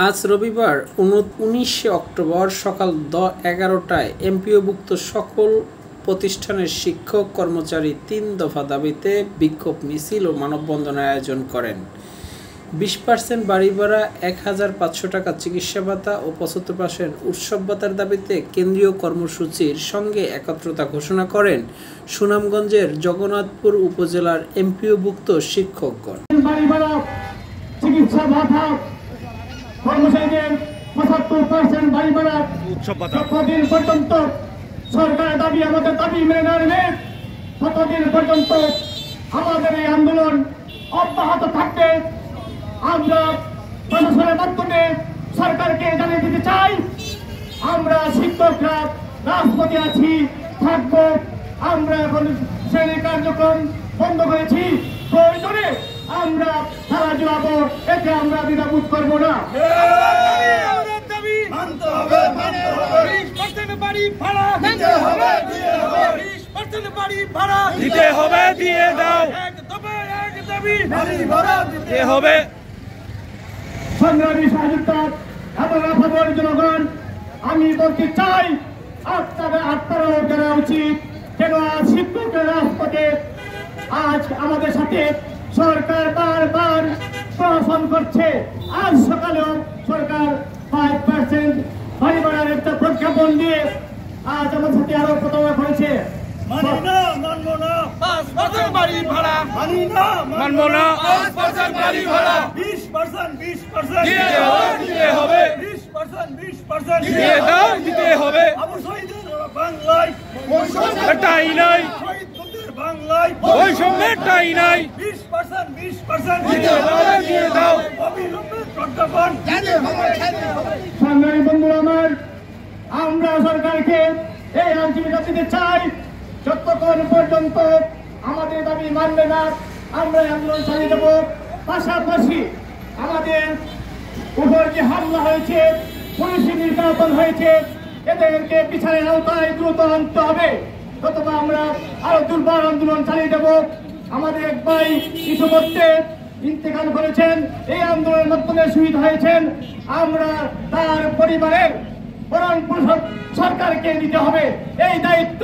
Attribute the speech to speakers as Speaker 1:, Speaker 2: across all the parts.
Speaker 1: আজ রবিবার 19 অক্টোবর সকাল 11টায় এমপিওভুক্ত সকল প্রতিষ্ঠানের শিক্ষক কর্মচারী 3 দফা দাবিতে বিক্ষোভ মিছিল ও মানববন্ধনের আয়োজন করেন। 20% বাড়ি ভাড়া, 1500 টাকা চিকিৎসা ভাতা ও 75% উৎসব ভাতার দাবিতে কেন্দ্রীয় কর্মসূচির সঙ্গে একত্রতা ঘোষণা করেন সুনামগঞ্জের জগন্নাথপুর উপজেলার এমপিওভুক্ত শিক্ষকগণ।
Speaker 2: কর্মচারীদের 75% বাড়ি ভাড়া ততদিন পর্যন্ত সরকারের দাবি আমাদের দাবি মেনে না নিলে ততদিন পর্যন্ত আমাদের এই আন্দোলন অব্যাহত থাকবে। আমরা প্রশাসনের মাধ্যমে সরকারকে জানিয়ে দিতে চাই, আমরা শিক্ষকরা রাজপথে আছি, থাকবো। আমরা এখন শ্রেণী কার্যক্রম বন্ধ করেছি, প্রয়োজনে আমরা সারা জড়াবো, এতে আমরা দ্বিধাবোধ করবো না। সংগ্রামী সহযোগিতা এবং আপাতত জনগণ, আমি বলতে চাই আপনারাও জানা উচিত কেন আজ শিক্ষকের রাজপথে আজ আমাদের সাথে সরকার বারবার প্রহসন করছে। আজ সকালেও সরকার 5% বাড়ি ভাড়ার একটা প্রজ্ঞাপন দিয়ে আজ আমাদের সাথে আরো প্রতারণা করেছে। সংগ্রামী বন্ধুরা আমার, আমরা সরকারকে এই আন্দোলন দিতে চাই, যতক্ষণ পর্যন্ত আমাদের দাবি মানবে না আমরা আন্দোলন চালিয়ে দেব। পাশাপাশি আমাদের উপর যে হামলা হয়েছে, পুলিশি নির্যাতন হয়েছে, এদেরকে বিচারের আওতায় দ্রুত আনতে হবে, ততটা আমরা আরো দুর্বার আন্দোলন চালিয়ে দেব। আমাদের এক ভাই ইতিমধ্যে ইন্তেকাল করেছেন, এই আন্দোলনের মাধ্যমে শহীদ হয়েছেন। আমরা তার পরিবারের বরং সরকারকে নিতে হবে, এই দায়িত্ব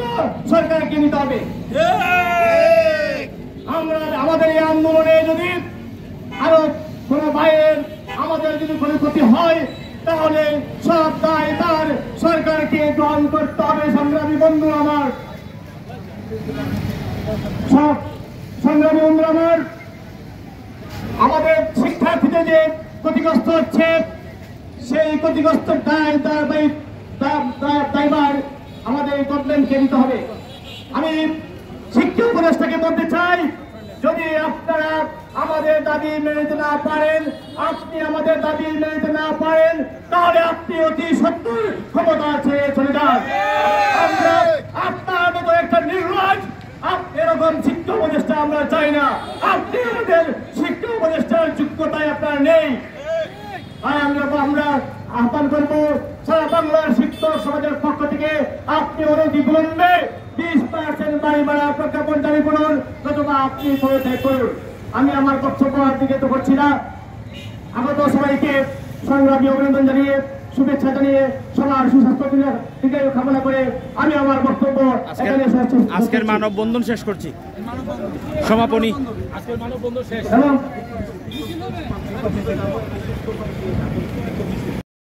Speaker 2: সরকারকে নিতে হবে। আমরা আমাদের এই আন্দোলনে যদি আরো কোনো ভাইয়ের আমাদের যদি কোনো ক্ষতি হয়, তাহলে সব দায় তার সরকারকে গ্রহণ করতে হবে। সংগ্রামী বন্ধু আমার, সব সংগ্রামী বন্ধু আমার, আমাদের শিক্ষার্থীদের যে ক্ষতিগ্রস্ত হচ্ছে, সেই ক্ষতিগ্রস্ত দায়ভার আমাদের গভর্নমেন্টকে নিতে হবে। আমি শিক্ষা উপদেষ্টাকে বলতে চাই, যদি আপনারা আমাদের দাবি মেনে নিতে না পারেন, আপনি আমাদের দাবি মেনে নিতে না পারেন, তাহলে আপনি অতি সত্তর ক্ষমতা আছে চলে যান। আমরা আপনার মতো একটা নির্লজ্জ এরকম শিক্ষা উপদেষ্টা আমরা চাই না। আপনি আমাদের শিক্ষা উপদেষ্টার যোগ্যতায় আপনার নেই। আমরা আহ্বান করবো সারা বাংলার শিক্ষক সমাজের পক্ষ থেকে, আপনি অনতিবিলম্বে 20% বাড়ি ভাড়া প্রজ্ঞাপন জারি করুন, নতুবা আপনি করুন। আমি আমার বক্তব্য আর দিকে তো করছি না। আগত সবাইকে সংগ্রামী অভিনন্দন জানিয়ে, শুভেচ্ছা জানিয়ে, সবার সুস্বাস্থ্য দিকে কামনা করে আমি আমার বক্তব্য
Speaker 3: আজকের মানববন্ধন শেষ করছি। সমাপনী আজকের মানববন্ধন শেষ।